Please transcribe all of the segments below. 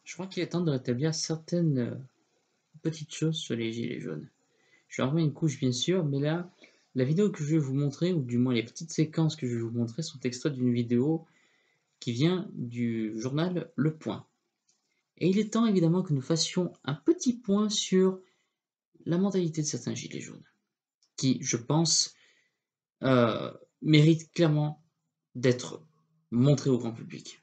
Je crois qu'il est temps de rétablir certaines petites choses sur les gilets jaunes. Je vais en remettre une couche, bien sûr, mais là, la vidéo que je vais vous montrer, ou du moins les petites séquences que je vais vous montrer, sont extraits d'une vidéo qui vient du journal Le Point. Et il est temps, évidemment, que nous fassions un petit point sur la mentalité de certains gilets jaunes, qui, je pense, méritent clairement d'être montrés au grand public.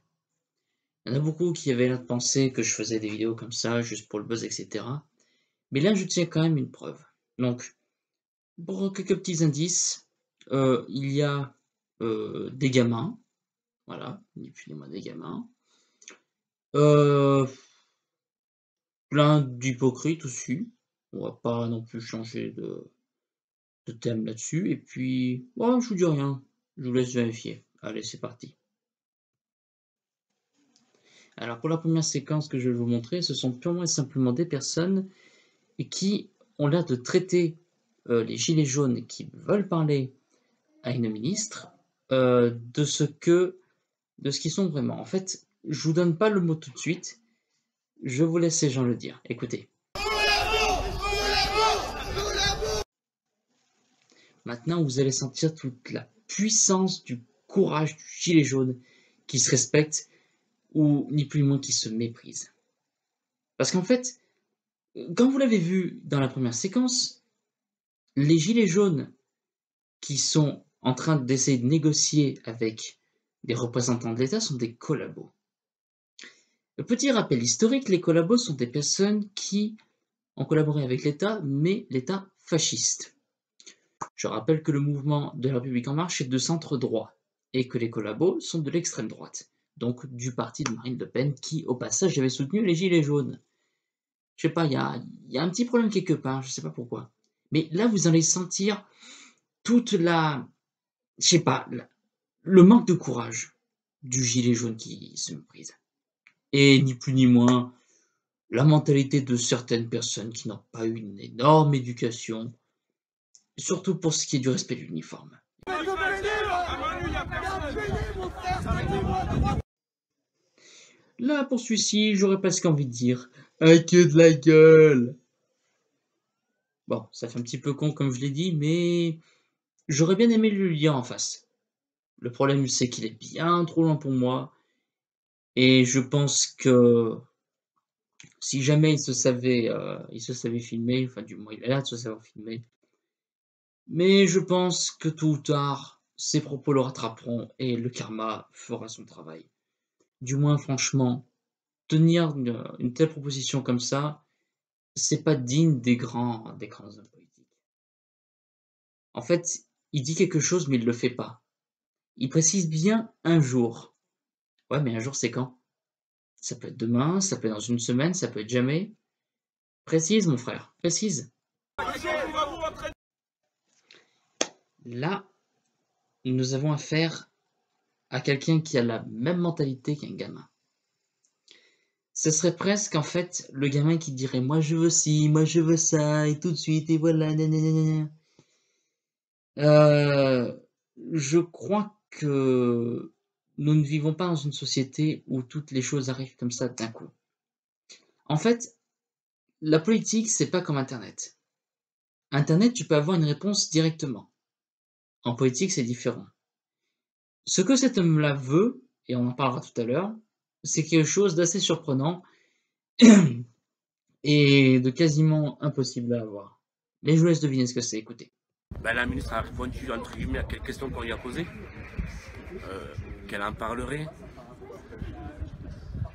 Il y en a beaucoup qui avaient l'air de penser que je faisais des vidéos comme ça, juste pour le buzz, etc. Mais là, je tiens quand même une preuve. Donc, pour quelques petits indices, il y a des gamins, voilà, ni plus ni moins des gamins. Plein d'hypocrites aussi. On va pas non plus changer de thème là-dessus. Et puis, oh, je vous dis rien, je vous laisse vérifier. Allez, c'est parti. Alors, pour la première séquence que je vais vous montrer, ce sont purement et simplement des personnes qui ont l'air de traiter les gilets jaunes qui veulent parler à une ministre de ce qu'ils sont vraiment. En fait, je vous donne pas le mot tout de suite, je vous laisse ces gens le dire. Écoutez. Maintenant, vous allez sentir toute la puissance du courage du gilet jaune qui se respecte ou ni plus ni moins qui se méprise. Parce qu'en fait, quand vous l'avez vu dans la première séquence, les gilets jaunes qui sont en train d'essayer de négocier avec des représentants de l'État sont des collabos. Le petit rappel historique, les collabos sont des personnes qui ont collaboré avec l'État, mais l'État fasciste. Je rappelle que le mouvement de la République en marche est de centre droit, et que les collabos sont de l'extrême droite, donc du parti de Marine Le Pen, qui, au passage, avait soutenu les Gilets jaunes. Je sais pas, il y a un petit problème quelque part, je sais pas pourquoi. Mais là, vous allez sentir toute la... Je sais pas, le manque de courage du gilet jaune qui se méprise. Et ni plus ni moins, la mentalité de certaines personnes qui n'ont pas eu une énorme éducation, surtout pour ce qui est du respect de l'uniforme. Là, pour celui-ci, j'aurais presque envie de dire « Ah, que de la gueule !» Bon, ça fait un petit peu con comme je l'ai dit, mais j'aurais bien aimé lui lire en face. Le problème, c'est qu'il est bien trop loin pour moi, et je pense que si jamais il se savait filmer, enfin du moins il a l'air de se savoir filmer, mais je pense que tôt ou tard, ses propos le rattraperont et le karma fera son travail. Du moins, franchement, tenir une telle proposition comme ça, c'est pas digne des grands hommes politiques. En fait, il dit quelque chose, mais il le fait pas. Il précise bien un jour. Ouais, mais un jour, c'est quand? Ça peut être demain, ça peut être dans une semaine, ça peut être jamais. Précise, mon frère, précise. Là, nous avons affaire à quelqu'un qui a la même mentalité qu'un gamin. Ce serait presque en fait le gamin qui dirait moi je veux ci, moi je veux ça, et tout de suite, et voilà, nanana. Je crois que nous ne vivons pas dans une société où toutes les choses arrivent comme ça d'un coup. En fait, la politique, c'est pas comme Internet. Internet, tu peux avoir une réponse directement. En politique, c'est différent. Ce que cet homme-là veut, et on en parlera tout à l'heure, c'est quelque chose d'assez surprenant et de quasiment impossible à avoir. Mais je vous laisse deviner ce que c'est, écoutez. Ben, la ministre a répondu entre guillemets à quelques questions qu'on lui a posées, qu'elle en parlerait,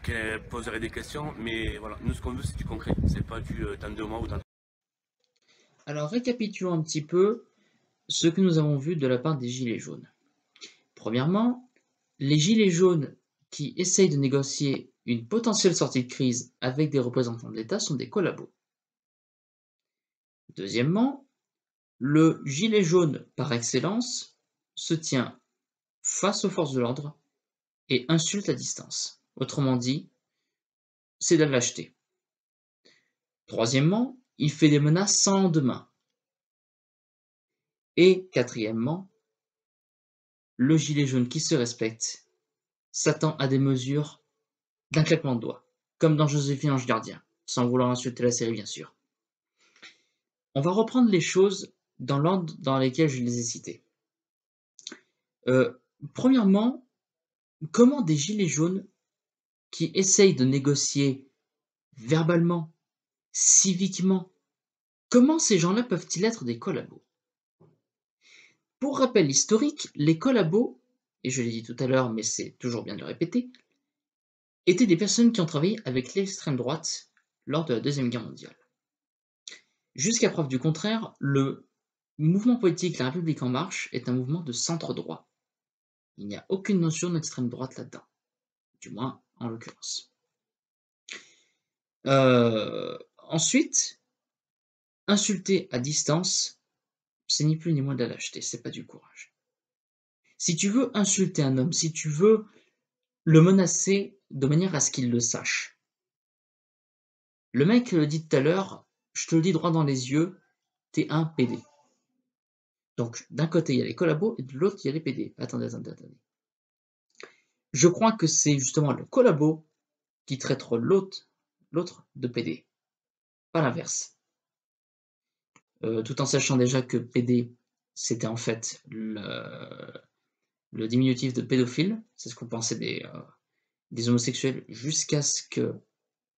qu'elle poserait des questions, mais voilà, nous ce qu'on veut c'est du concret, c'est pas du dans 2 mois ou dans... Alors récapitulons un petit peu ce que nous avons vu de la part des Gilets jaunes. Premièrement, les Gilets jaunes qui essayent de négocier une potentielle sortie de crise avec des représentants de l'État sont des collabos. Deuxièmement, le gilet jaune par excellence se tient face aux forces de l'ordre et insulte à distance. Autrement dit, c'est de la lâcheté. Troisièmement, il fait des menaces sans lendemain. Et quatrièmement, le gilet jaune qui se respecte s'attend à des mesures d'un claquement de doigts. comme dans Joséphine Ange Gardien, sans vouloir insulter la série bien sûr. On va reprendre les choses dans l'ordre dans lesquels je les ai citées. Premièrement, comment des gilets jaunes qui essayent de négocier verbalement, civiquement, comment ces gens-là peuvent-ils être des collabos? Pour rappel historique, les collabos, et je l'ai dit tout à l'heure, mais c'est toujours bien de le répéter, étaient des personnes qui ont travaillé avec l'extrême droite lors de la Deuxième Guerre mondiale. Jusqu'à preuve du contraire, le mouvement politique La République en marche est un mouvement de centre-droit. Il n'y a aucune notion d'extrême droite là-dedans, du moins en l'occurrence. Ensuite, insulter à distance, c'est ni plus ni moins de la lâcheté, c'est pas du courage. Si tu veux insulter un homme, si tu veux le menacer de manière à ce qu'il le sache, le mec le dit tout à l'heure, je te le dis droit dans les yeux, t'es un PD. Donc, d'un côté, il y a les collabos, et de l'autre, il y a les PD. Attendez. Je crois que c'est justement le collabo qui traitera l'autre de PD, pas l'inverse. Tout en sachant déjà que PD, c'était en fait le diminutif de pédophile, c'est ce qu'on pensait des homosexuels, jusqu'à ce que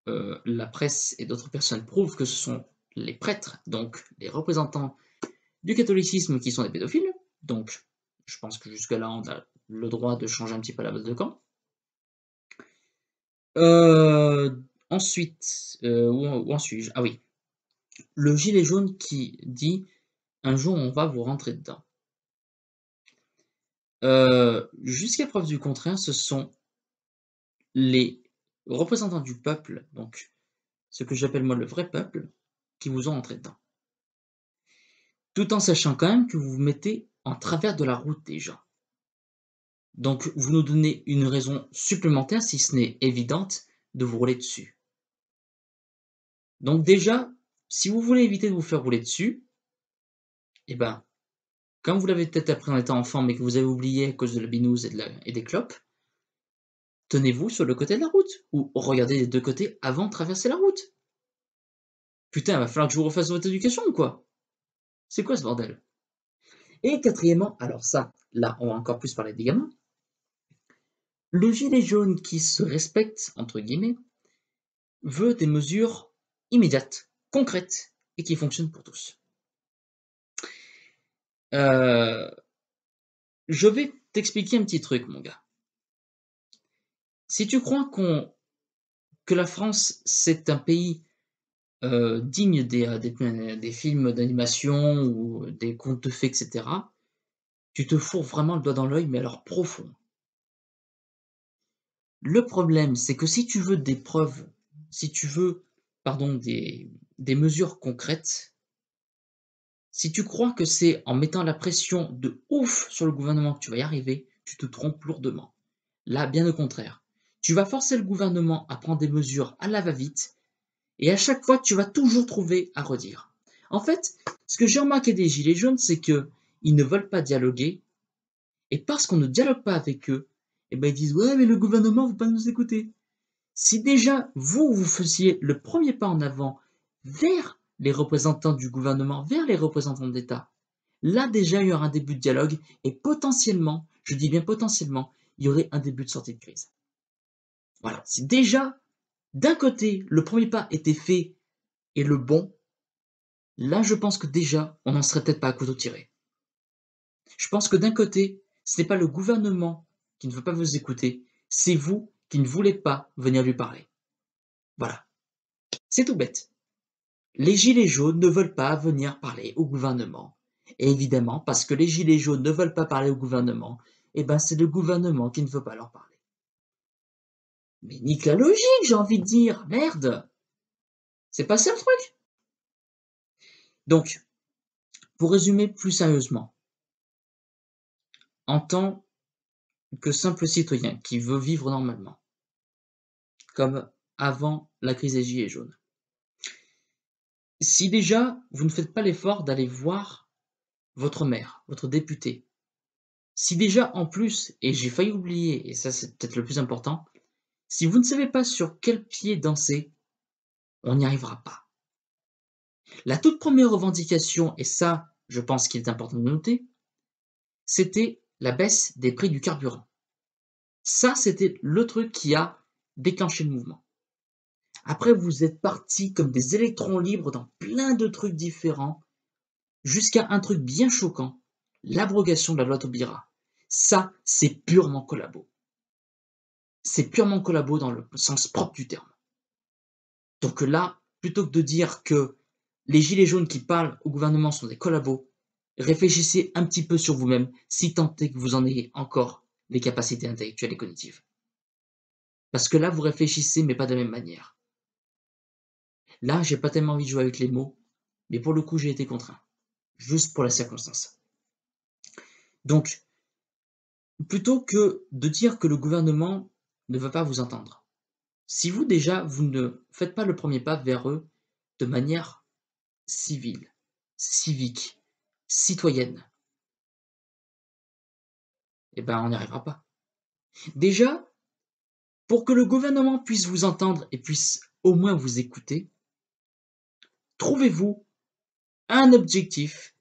la presse et d'autres personnes prouvent que ce sont les prêtres, donc les représentants du catholicisme qui sont des pédophiles. Donc, je pense que jusque-là, on a le droit de changer un petit peu la base de camp. Ensuite, où en suis-je? Ah oui, le gilet jaune qui dit un jour on va vous rentrer dedans. Jusqu'à preuve du contraire, ce sont les représentants du peuple, donc ce que j'appelle moi le vrai peuple, qui vous ont rentré dedans. Tout en sachant quand même que vous vous mettez en travers de la route des gens. Donc vous nous donnez une raison supplémentaire, si ce n'est évidente, de vous rouler dessus. Donc déjà, si vous voulez éviter de vous faire rouler dessus, eh ben, comme vous l'avez peut-être appris en étant enfant, mais que vous avez oublié à cause de la binouse et des clopes, tenez-vous sur le côté de la route, ou regardez les deux côtés avant de traverser la route. Putain, il va falloir que je vous refasse votre éducation ou quoi? C'est quoi ce bordel? Et quatrièmement, alors ça, là, on va encore plus parler des gamins. Le gilet jaune qui se respecte, entre guillemets, veut des mesures immédiates, concrètes, et qui fonctionnent pour tous. Je vais t'expliquer un petit truc, mon gars. Si tu crois que la France, c'est un pays digne des films d'animation ou des contes de fées, etc., tu te fourres vraiment le doigt dans l'œil, mais alors profond. Le problème, c'est que si tu veux des preuves, si tu veux, pardon, des mesures concrètes, si tu crois que c'est en mettant la pression de ouf sur le gouvernement que tu vas y arriver, tu te trompes lourdement. Là, bien au contraire. Tu vas forcer le gouvernement à prendre des mesures à la va-vite, et à chaque fois, tu vas toujours trouver à redire. En fait, ce que j'ai remarqué des Gilets jaunes, c'est que ils ne veulent pas dialoguer, et parce qu'on ne dialogue pas avec eux, eh ben ils disent ouais, mais le gouvernement ne veut pas nous écouter. Si déjà vous faisiez le premier pas en avant vers les représentants du gouvernement, vers les représentants d'État, là déjà il y aura un début de dialogue et potentiellement, je dis bien potentiellement, il y aurait un début de sortie de crise. Voilà, si déjà d'un côté le premier pas était fait et le bon, là je pense que déjà on n'en serait peut-être pas à couteau tiré. Je pense que d'un côté, ce n'est pas le gouvernement qui ne veut pas vous écouter, c'est vous qui ne voulez pas venir lui parler. Voilà, c'est tout bête. Les gilets jaunes ne veulent pas venir parler au gouvernement. Et évidemment, parce que les gilets jaunes ne veulent pas parler au gouvernement, eh ben c'est le gouvernement qui ne veut pas leur parler. Mais nique la logique, j'ai envie de dire, merde. C'est pas ça le truc. Donc, pour résumer plus sérieusement, en tant que simple citoyen qui veut vivre normalement, comme avant la crise des gilets jaunes, si déjà vous ne faites pas l'effort d'aller voir votre maire, votre député, si déjà en plus, et j'ai failli oublier, et ça c'est peut-être le plus important, Si vous ne savez pas sur quel pied danser, on n'y arrivera pas. La toute première revendication, et ça, je pense qu'il est important de noter, c'était la baisse des prix du carburant. Ça, c'était le truc qui a déclenché le mouvement. Après, vous êtes partis comme des électrons libres dans plein de trucs différents, jusqu'à un truc bien choquant, l'abrogation de la loi Taubira. Ça, c'est purement collabo. C'est purement collabo dans le sens propre du terme. Donc là, plutôt que de dire que les gilets jaunes qui parlent au gouvernement sont des collabos, réfléchissez un petit peu sur vous-même, si tant est que vous en ayez encore les capacités intellectuelles et cognitives. Parce que là, vous réfléchissez, mais pas de la même manière. Là, j'ai pas tellement envie de jouer avec les mots, mais pour le coup, j'ai été contraint. Juste pour la circonstance. Donc, plutôt que de dire que le gouvernement ne va pas vous entendre, si vous déjà, vous ne faites pas le premier pas vers eux de manière civile, civique, citoyenne, eh ben, on n'y arrivera pas. Déjà, pour que le gouvernement puisse vous entendre et puisse au moins vous écouter, trouvez-vous un objectif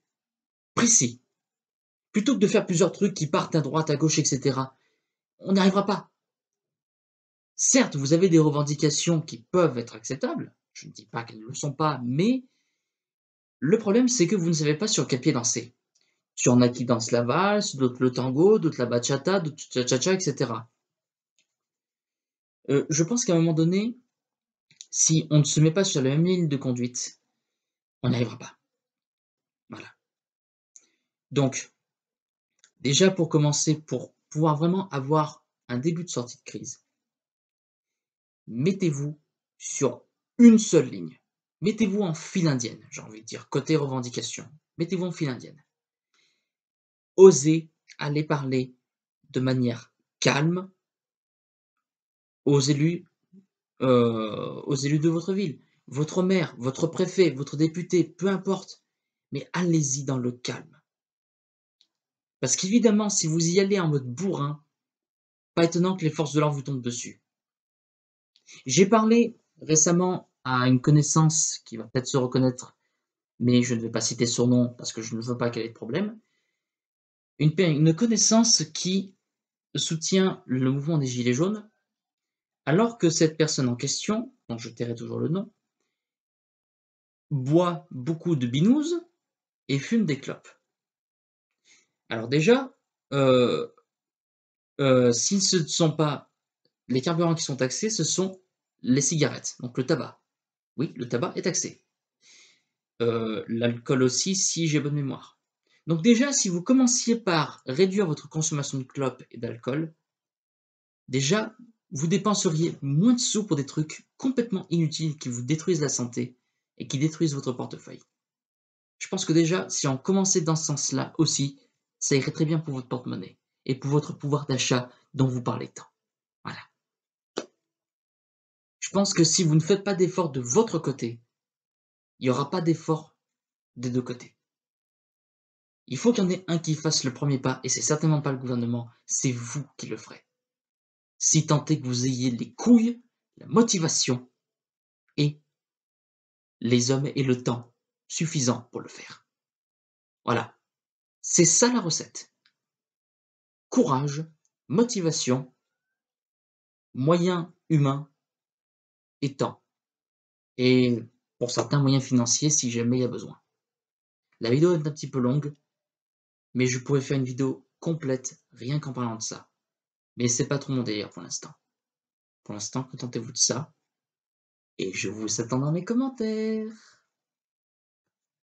précis. Plutôt que de faire plusieurs trucs qui partent à droite, à gauche, etc. On n'y arrivera pas. Certes, vous avez des revendications qui peuvent être acceptables, je ne dis pas qu'elles ne le sont pas, mais le problème, c'est que vous ne savez pas sur quel pied danser. Tu en as qui dansent la valse, d'autres le tango, d'autres la bachata, d'autres le cha-cha-cha, etc. Je pense qu'à un moment donné, si on ne se met pas sur la même ligne de conduite, on n'y arrivera pas. Voilà. Donc, déjà pour commencer, pour pouvoir vraiment avoir un début de sortie de crise, mettez-vous sur une seule ligne. Mettez-vous en file indienne, j'ai envie de dire, côté revendication. Mettez-vous en file indienne. Osez aller parler de manière calme aux élus, aux élus de votre ville, votre maire, votre préfet, votre député, peu importe, mais allez-y dans le calme. Parce qu'évidemment, si vous y allez en mode bourrin, pas étonnant que les forces de l'ordre vous tombent dessus. J'ai parlé récemment à une connaissance qui va peut-être se reconnaître, mais je ne vais pas citer son nom parce que je ne veux pas qu'elle ait de problème. Une connaissance qui soutient le mouvement des Gilets jaunes, alors que cette personne en question, dont je tairai toujours le nom, boit beaucoup de binouze et fume des clopes. Alors déjà, si ce ne sont pas les carburants qui sont taxés, ce sont les cigarettes, donc le tabac. Oui, le tabac est taxé. L'alcool aussi, si j'ai bonne mémoire. Donc déjà, si vous commenciez par réduire votre consommation de clopes et d'alcool, déjà, vous dépenseriez moins de sous pour des trucs complètement inutiles qui vous détruisent la santé et qui détruisent votre portefeuille. Je pense que déjà, si on commençait dans ce sens-là aussi, ça irait très bien pour votre porte-monnaie et pour votre pouvoir d'achat dont vous parlez tant. Voilà. Je pense que si vous ne faites pas d'effort de votre côté, il n'y aura pas d'effort des deux côtés. Il faut qu'il y en ait un qui fasse le premier pas, et c'est certainement pas le gouvernement, c'est vous qui le ferez. Si tant est que vous ayez les couilles, la motivation et les hommes et le temps suffisants pour le faire. Voilà, c'est ça la recette. Courage, motivation, moyens humains et temps. Et pour certains moyens financiers si jamais il y a besoin. La vidéo est un petit peu longue, mais je pourrais faire une vidéo complète rien qu'en parlant de ça. Mais c'est pas trop mon délire pour l'instant. Pour l'instant, contentez-vous de ça. Et je vous attends dans les commentaires.